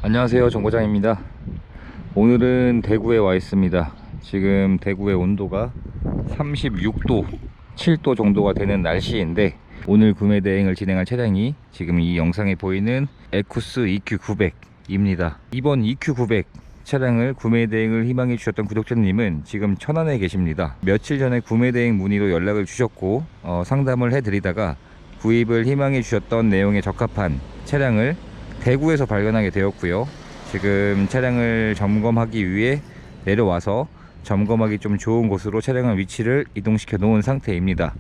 안녕하세요, 정거장입니다. 오늘은 대구에 와 있습니다. 지금 대구의 온도가 36도 7도 정도가 되는 날씨인데, 오늘 구매 대행을 진행할 차량이 지금 이 영상에 보이는 에쿠스 EQ900입니다. 이번 EQ900 차량을 구매 대행을 희망해 주셨던 구독자님은 지금 천안에 계십니다. 며칠 전에 구매 대행 문의로 연락을 주셨고 상담을 해드리다가 구입을 희망해 주셨던 내용에 적합한 차량을 대구에서 발견하게 되었고요. 지금 차량을 점검하기 위해 내려와서 점검하기 좀 좋은 곳으로 차량의 위치를 이동시켜 놓은 상태입니다.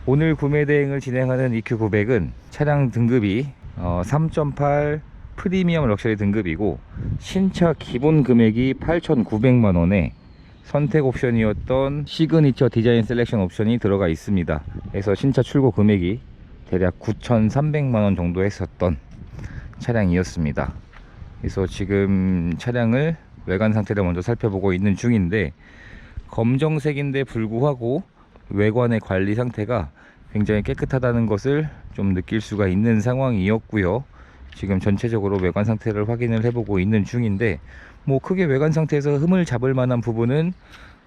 오늘 구매 대행을 진행하는 EQ900은 차량 등급이 3.8 프리미엄 럭셔리 등급이고, 신차 기본 금액이 8,900만원에 선택 옵션이었던 시그니처 디자인 셀렉션 옵션이 들어가 있습니다. 그래서 신차 출고 금액이 대략 9,300만원 정도 했었던 차량이었습니다. 그래서 지금 차량을 외관 상태를 먼저 살펴보고 있는 중인데, 검정색인데 불구하고 외관의 관리 상태가 굉장히 깨끗하다는 것을 좀 느낄 수가 있는 상황이었고요. 지금 전체적으로 외관 상태를 확인을 해보고 있는 중인데, 뭐 크게 외관 상태에서 흠을 잡을 만한 부분은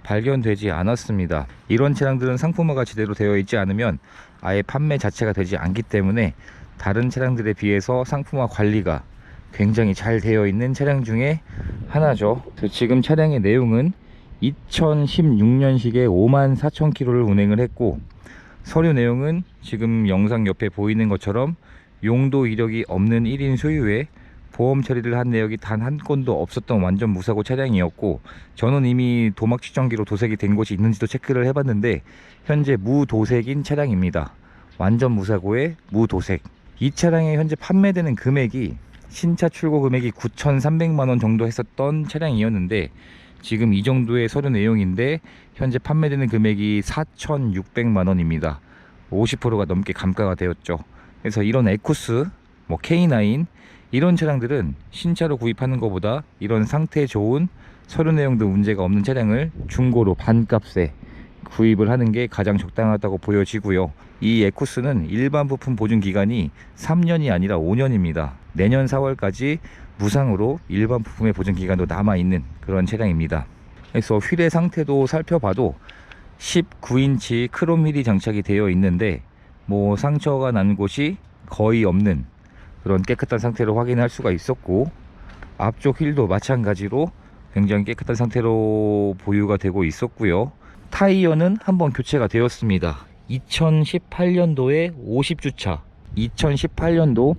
발견되지 않았습니다. 이런 차량들은 상품화가 제대로 되어 있지 않으면 아예 판매 자체가 되지 않기 때문에 다른 차량들에 비해서 상품화 관리가 굉장히 잘 되어 있는 차량 중에 하나죠. 지금 차량의 내용은 2016년식에 54,000km를 운행을 했고, 서류 내용은 지금 영상 옆에 보이는 것처럼 용도 이력이 없는 1인 소유에 보험 처리를 한 내역이 단 한 건도 없었던 완전 무사고 차량이었고, 저는 이미 도막 측정기로 도색이 된 곳이 있는지도 체크를 해봤는데 현재 무도색인 차량입니다. 완전 무사고의 무도색. 이 차량의 현재 판매되는 금액이 신차 출고 금액이 9,300만원 정도 했었던 차량이었는데, 지금 이 정도의 서류 내용인데 현재 판매되는 금액이 4,600만원입니다. 50%가 넘게 감가가 되었죠. 그래서 이런 에쿠스, K9 이런 차량들은 신차로 구입하는 것보다 이런 상태 좋은 서류 내용도 문제가 없는 차량을 중고로 반값에 구입을 하는 게 가장 적당하다고 보여지고요. 이 에쿠스는 일반 부품 보증 기간이 3년이 아니라 5년입니다. 내년 4월까지 무상으로 일반 부품의 보증 기간도 남아있는 그런 차량입니다. 그래서 휠의 상태도 살펴봐도 19인치 크롬 휠이 장착이 되어 있는데, 뭐 상처가 난 곳이 거의 없는 그런 깨끗한 상태로 확인할 수가 있었고, 앞쪽 휠도 마찬가지로 굉장히 깨끗한 상태로 보유가 되고 있었고요. 타이어는 한번 교체가 되었습니다. 2018년도에 50주차 2018년도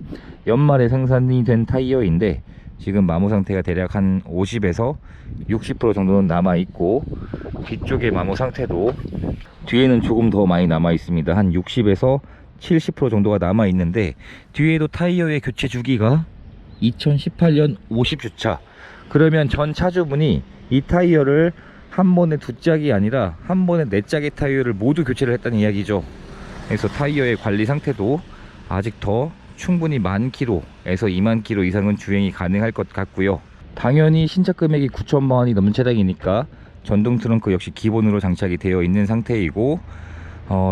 연말에 생산이 된 타이어인데, 지금 마모 상태가 대략 한 50에서 60% 정도는 남아 있고, 뒤쪽의 마모 상태도 뒤에는 조금 더 많이 남아 있습니다. 한 60에서 70% 정도가 남아 있는데, 뒤에도 타이어의 교체 주기가 2018년 50주차. 그러면 전 차주분이 이 타이어를 한 번에 두 짝이 아니라 한 번에 네 짝의 타이어를 모두 교체를 했다는 이야기죠. 그래서 타이어의 관리 상태도 아직 더 충분히 10,000km에서 20,000km 이상은 주행이 가능할 것 같고요. 당연히 신차 금액이 9천만원이 넘는 차량이니까 전동 트렁크 역시 기본으로 장착이 되어 있는 상태이고,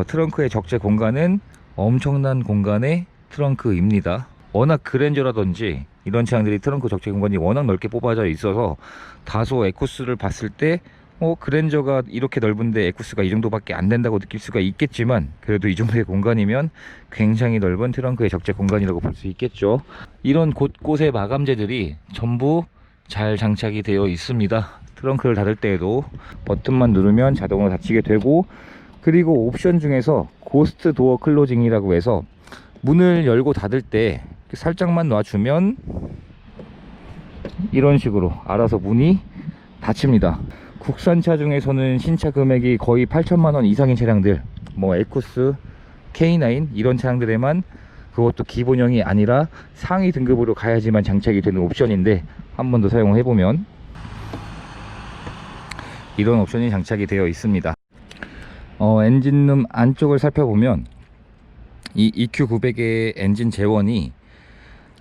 트렁크의 적재 공간은 엄청난 공간의 트렁크입니다. 워낙 그랜저라든지 이런 차량들이 트렁크 적재 공간이 워낙 넓게 뽑아져 있어서 다소 에쿠스를 봤을 때 그랜저가 이렇게 넓은데 에쿠스가 이 정도밖에 안 된다고 느낄 수가 있겠지만, 그래도 이 정도의 공간이면 굉장히 넓은 트렁크의 적재 공간이라고 볼 수 있겠죠. 이런 곳곳의 마감재들이 전부 잘 장착이 되어 있습니다. 트렁크를 닫을 때에도 버튼만 누르면 자동으로 닫히게 되고, 그리고 옵션 중에서 고스트 도어 클로징이라고 해서 문을 열고 닫을 때 살짝만 놔주면 이런 식으로 알아서 문이 닫힙니다. 국산차 중에서는 신차 금액이 거의 8천만원 이상인 차량들, 에쿠스, K9 이런 차량들에만, 그것도 기본형이 아니라 상위 등급으로 가야지만 장착이 되는 옵션인데, 한 번 더 사용을 해보면 이런 옵션이 장착이 되어 있습니다. 엔진룸 안쪽을 살펴보면 이 EQ900의 엔진 제원이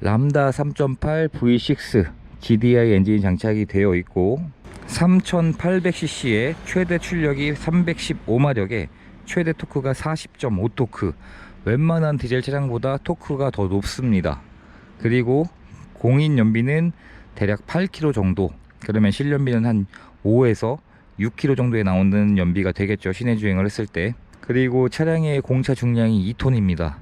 람다 3.8 V6 GDI 엔진이 장착이 되어 있고, 3800cc의 최대 출력이 315마력에 최대 토크가 40.5토크, 웬만한 디젤 차량보다 토크가 더 높습니다. 그리고 공인 연비는 대략 8km 정도, 그러면 실연비는 한 5에서 6km 정도에 나오는 연비가 되겠죠, 시내 주행을 했을 때. 그리고 차량의 공차 중량이 2톤입니다.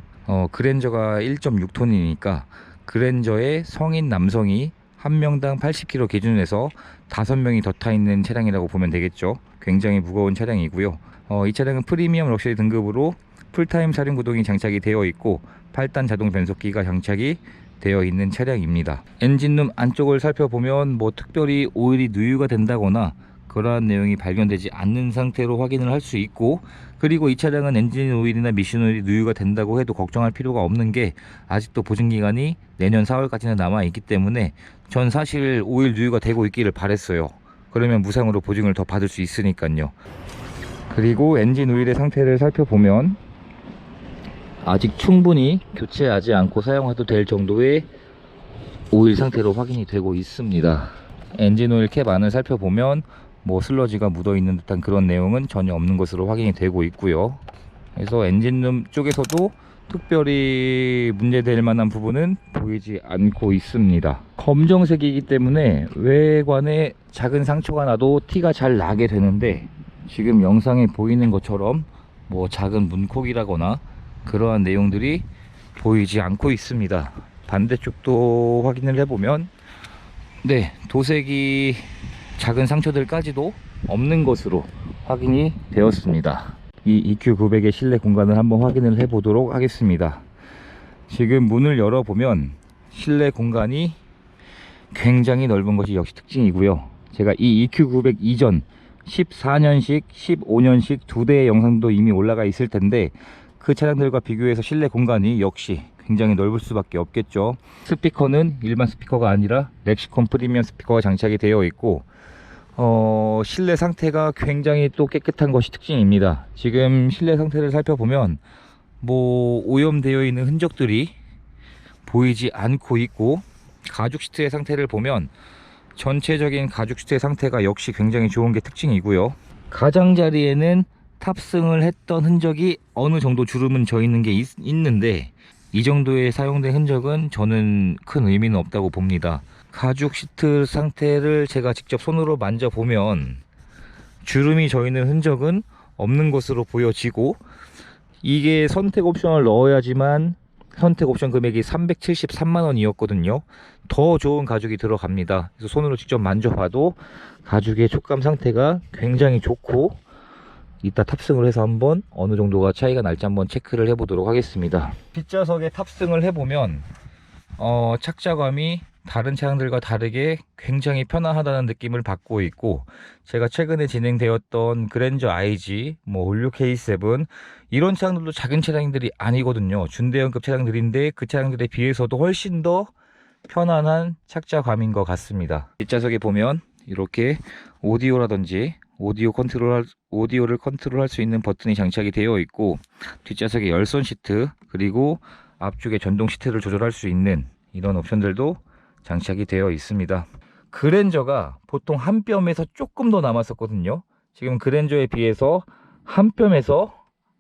그랜저가 1.6톤이니까 그랜저의 성인 남성이 한 명당 80kg 기준에서 5명이 더 타 있는 차량이라고 보면 되겠죠. 굉장히 무거운 차량이고요. 이 차량은 프리미엄 럭셔리 등급으로 풀타임 사륜 구동이 장착이 되어 있고 8단 자동 변속기가 장착이 되어 있는 차량입니다. 엔진룸 안쪽을 살펴보면 뭐 특별히 오일이 누유가 된다거나 그러한 내용이 발견되지 않는 상태로 확인을 할 수 있고, 그리고 이 차량은 엔진 오일이나 미션 오일이 누유가 된다고 해도 걱정할 필요가 없는 게 아직도 보증기간이 내년 4월까지는 남아 있기 때문에 전 사실 오일 누유가 되고 있기를 바랬어요. 그러면 무상으로 보증을 더 받을 수 있으니까요. 그리고 엔진 오일의 상태를 살펴보면 아직 충분히 교체하지 않고 사용해도 될 정도의 오일 상태로 확인이 되고 있습니다. 엔진 오일 캡 안을 살펴보면 뭐 슬러지가 묻어 있는 듯한 그런 내용은 전혀 없는 것으로 확인이 되고 있고요. 그래서 엔진룸 쪽에서도 특별히 문제될 만한 부분은 보이지 않고 있습니다. 검정색이기 때문에 외관에 작은 상처가 나도 티가 잘 나게 되는데, 지금 영상에 보이는 것처럼 뭐 작은 문콕이라거나 그러한 내용들이 보이지 않고 있습니다. 반대쪽도 확인을 해보면 네, 도색이 작은 상처들까지도 없는 것으로 확인이 되었습니다. 이 EQ900의 실내 공간을 한번 확인을 해 보도록 하겠습니다. 지금 문을 열어보면 실내 공간이 굉장히 넓은 것이 역시 특징이고요. 제가 이 EQ900 이전 14년식, 15년식 두 대의 영상도 이미 올라가 있을 텐데 그 차량들과 비교해서 실내 공간이 역시 굉장히 넓을 수밖에 없겠죠. 스피커는 일반 스피커가 아니라 렉시콘 프리미엄 스피커가 장착이 되어 있고, 실내 상태가 굉장히 또 깨끗한 것이 특징입니다. 지금 실내 상태를 살펴보면 뭐 오염되어 있는 흔적들이 보이지 않고 있고, 가죽 시트의 상태를 보면 전체적인 가죽 시트의 상태가 역시 굉장히 좋은 게 특징이고요. 가장자리에는 탑승을 했던 흔적이 어느 정도 주름은 져 있는 게 있는데 이 정도의 사용된 흔적은 저는 큰 의미는 없다고 봅니다. 가죽 시트 상태를 제가 직접 손으로 만져보면 주름이 져 있는 흔적은 없는 것으로 보여지고, 이게 선택 옵션을 넣어야지만 선택 옵션 금액이 373만원이었거든요 더 좋은 가죽이 들어갑니다. 그래서 손으로 직접 만져봐도 가죽의 촉감 상태가 굉장히 좋고, 이따 탑승을 해서 한번 어느 정도가 차이가 날지 한번 체크를 해 보도록 하겠습니다. 뒷좌석에 탑승을 해보면 착자감이 다른 차량들과 다르게 굉장히 편안하다는 느낌을 받고 있고, 제가 최근에 진행되었던 그랜저 IG, 뭐 올류 K7 이런 차량들도 작은 차량들이 아니거든요. 준대형급 차량들인데 그 차량들에 비해서도 훨씬 더 편안한 착자감인 것 같습니다. 뒷좌석에 보면 이렇게 오디오라든지 오디오를 컨트롤할 수 있는 버튼이 장착이 되어 있고, 뒷좌석에 열선 시트 그리고 앞쪽에 전동 시트를 조절할 수 있는 이런 옵션들도 장착이 되어 있습니다. 그랜저가 보통 한 뼘에서 조금 더 남았었거든요. 지금 그랜저에 비해서 한 뼘에서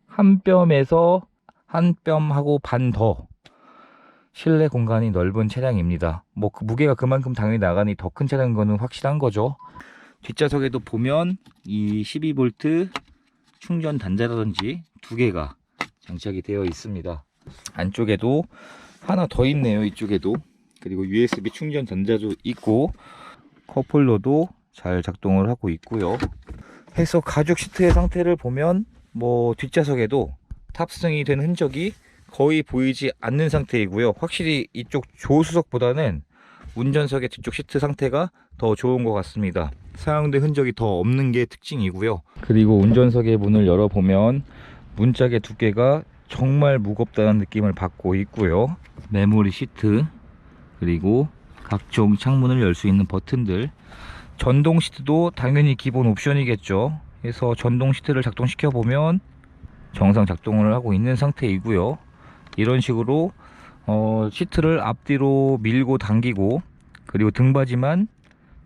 한 뼘하고 반 더 실내 공간이 넓은 차량입니다. 뭐 그 무게가 그만큼 당연히 나가니 더 큰 차량인 거는 확실한 거죠. 뒷좌석에도 보면 이 12V 충전 단자라든지 두 개가 장착이 되어 있습니다. 안쪽에도 하나 더 있네요. 이쪽에도. 그리고 USB 충전 단자도 있고 컵홀더도 잘 작동을 하고 있고요. 해서 가죽 시트의 상태를 보면 뭐 뒷좌석에도 탑승이 된 흔적이 거의 보이지 않는 상태이고요. 확실히 이쪽 조수석보다는 운전석의 뒤쪽 시트 상태가 더 좋은 것 같습니다. 사용된 흔적이 더 없는 게 특징이고요. 그리고 운전석의 문을 열어보면 문짝의 두께가 정말 무겁다는 느낌을 받고 있고요. 메모리 시트 그리고 각종 창문을 열 수 있는 버튼들, 전동 시트도 당연히 기본 옵션이겠죠. 그래서 전동 시트를 작동시켜 보면 정상 작동을 하고 있는 상태이고요. 이런 식으로 시트를 앞뒤로 밀고 당기고, 그리고 등받이만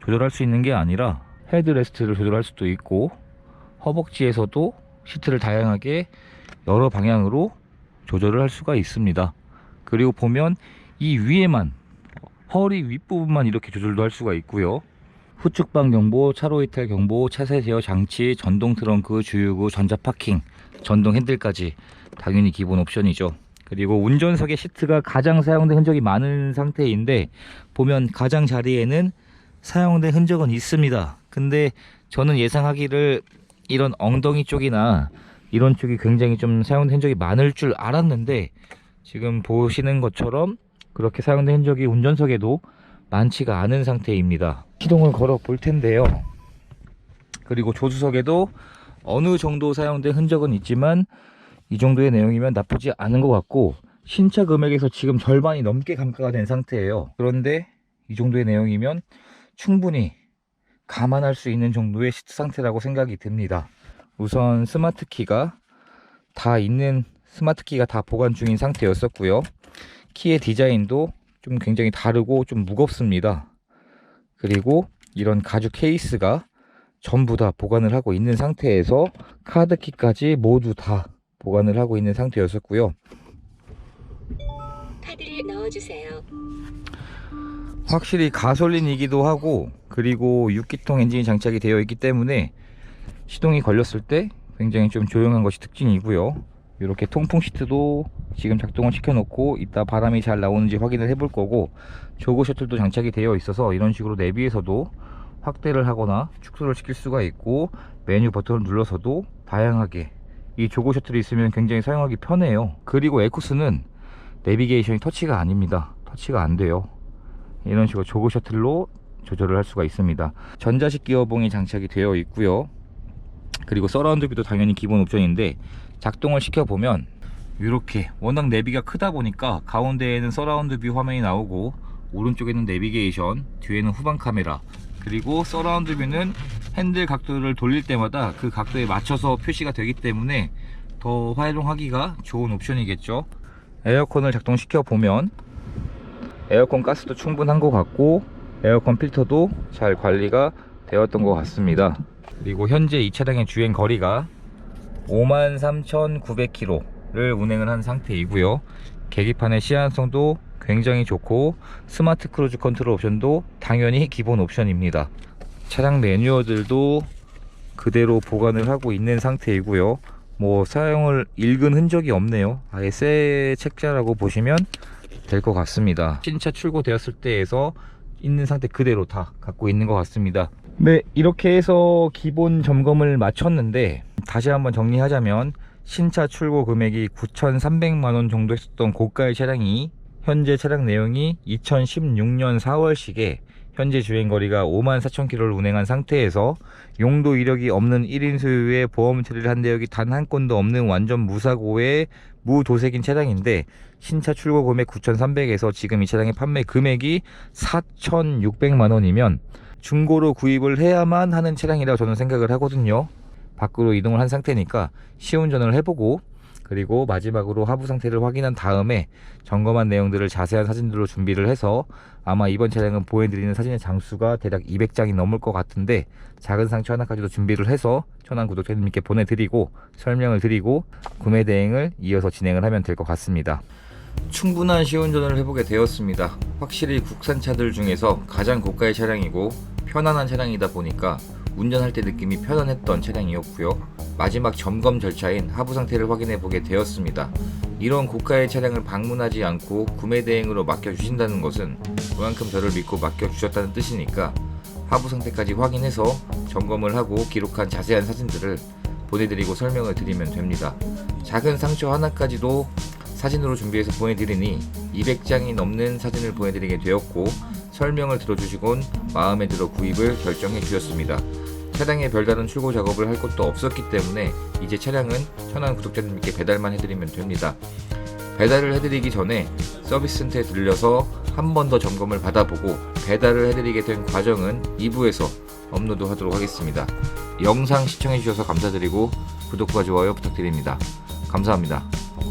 조절할 수 있는 게 아니라 헤드레스트를 조절할 수도 있고, 허벅지에서도 시트를 다양하게 여러 방향으로 조절을 할 수가 있습니다. 그리고 보면 이 위에만 허리 윗부분만 이렇게 조절도 할 수가 있고요. 후측방 경보, 차로 이탈 경보, 차세 제어 장치, 전동 트렁크, 주유구, 전자 파킹, 전동 핸들까지 당연히 기본 옵션이죠. 그리고 운전석의 시트가 가장 사용된 흔적이 많은 상태인데, 보면 가장 자리에는 사용된 흔적은 있습니다. 근데 저는 예상하기를 이런 엉덩이 쪽이나 이런 쪽이 굉장히 좀 사용된 흔적이 많을 줄 알았는데, 지금 보시는 것처럼 그렇게 사용된 흔적이 운전석에도 많지가 않은 상태입니다. 시동을 걸어 볼 텐데요. 그리고 조수석에도 어느 정도 사용된 흔적은 있지만 이 정도의 내용이면 나쁘지 않은 것 같고, 신차 금액에서 지금 절반이 넘게 감가가 된 상태예요. 그런데 이 정도의 내용이면 충분히 감안할 수 있는 정도의 시트 상태라고 생각이 듭니다. 우선 스마트키가 다 보관 중인 상태였었고요. 키의 디자인도 좀 굉장히 다르고 좀 무겁습니다. 그리고 이런 가죽 케이스가 전부 다 보관을 하고 있는 상태에서 카드키까지 모두 다 보관을 하고 있는 상태였었고요. 카드를 넣어주세요. 확실히 가솔린이기도 하고, 그리고 6기통 엔진이 장착이 되어 있기 때문에 시동이 걸렸을 때 굉장히 좀 조용한 것이 특징이고요. 이렇게 통풍 시트도 지금 작동을 시켜 놓고 이따 바람이 잘 나오는지 확인을 해볼 거고, 조그 셔틀도 장착이 되어 있어서 이런 식으로 내비에서도 확대를 하거나 축소를 시킬 수가 있고, 메뉴 버튼을 눌러서도 다양하게, 이 조그 셔틀이 있으면 굉장히 사용하기 편해요. 그리고 에쿠스는 내비게이션이 터치가 아닙니다. 터치가 안 돼요. 이런 식으로 조그 셔틀로 조절을 할 수가 있습니다. 전자식 기어봉이 장착이 되어 있고요. 그리고 서라운드 뷰도 당연히 기본 옵션인데, 작동을 시켜보면 이렇게 워낙 내비가 크다 보니까 가운데에는 서라운드 뷰 화면이 나오고, 오른쪽에는 내비게이션, 뒤에는 후방 카메라, 그리고 서라운드 뷰는 핸들 각도를 돌릴 때마다 그 각도에 맞춰서 표시가 되기 때문에 더 활용하기가 좋은 옵션이겠죠. 에어컨을 작동시켜 보면 에어컨 가스도 충분한 것 같고, 에어컨 필터도 잘 관리가 되었던 것 같습니다. 그리고 현재 이 차량의 주행 거리가 53,900km를 운행을 한 상태이고요. 계기판의 시한성도 굉장히 좋고, 스마트 크루즈 컨트롤 옵션도 당연히 기본 옵션입니다. 차량 매뉴얼들도 그대로 보관을 하고 있는 상태이고요. 뭐 사용을 읽은 흔적이 없네요. 아예 새 책자라고 보시면 될 것 같습니다. 신차 출고되었을 때에서 있는 상태 그대로 다 갖고 있는 것 같습니다. 네, 이렇게 해서 기본 점검을 마쳤는데, 다시 한번 정리하자면 신차 출고 금액이 9,300만원 정도 했었던 고가의 차량이 현재 차량 내용이 2016년 4월식에 현재 주행거리가 54,000km를 운행한 상태에서 용도 이력이 없는 1인 소유의 보험 처리를 한 내역이 단 한 건도 없는 완전 무사고의 무도색인 차량인데, 신차 출고 금액 9,300에서 지금 이 차량의 판매 금액이 4,600만원이면 중고로 구입을 해야만 하는 차량이라고 저는 생각을 하거든요. 밖으로 이동을 한 상태니까 시운전을 해보고, 그리고 마지막으로 하부 상태를 확인한 다음에 점검한 내용들을 자세한 사진들로 준비를 해서, 아마 이번 차량은 보여드리는 사진의 장수가 대략 200장이 넘을 것 같은데, 작은 상처 하나까지도 준비를 해서 천안 구독자님께 보내드리고 설명을 드리고 구매 대행을 이어서 진행을 하면 될 것 같습니다. 충분한 시운전을 해보게 되었습니다. 확실히 국산차들 중에서 가장 고가의 차량이고 편안한 차량이다 보니까 운전할 때 느낌이 편안했던 차량이었고요. 마지막 점검 절차인 하부 상태를 확인해 보게 되었습니다. 이런 고가의 차량을 방문하지 않고 구매 대행으로 맡겨주신다는 것은 그만큼 저를 믿고 맡겨주셨다는 뜻이니까, 하부 상태까지 확인해서 점검을 하고 기록한 자세한 사진들을 보내드리고 설명을 드리면 됩니다. 작은 상처 하나까지도 사진으로 준비해서 보내드리니 200장이 넘는 사진을 보내드리게 되었고, 설명을 들어주시곤 마음에 들어 구입을 결정해 주셨습니다. 차량에 별다른 출고 작업을 할 것도 없었기 때문에 이제 차량은 천안 구독자님께 배달만 해드리면 됩니다. 배달을 해드리기 전에 서비스 센터에 들려서 한 번 더 점검을 받아보고 배달을 해드리게 된 과정은 2부에서 업로드 하도록 하겠습니다. 영상 시청해주셔서 감사드리고 구독과 좋아요 부탁드립니다. 감사합니다.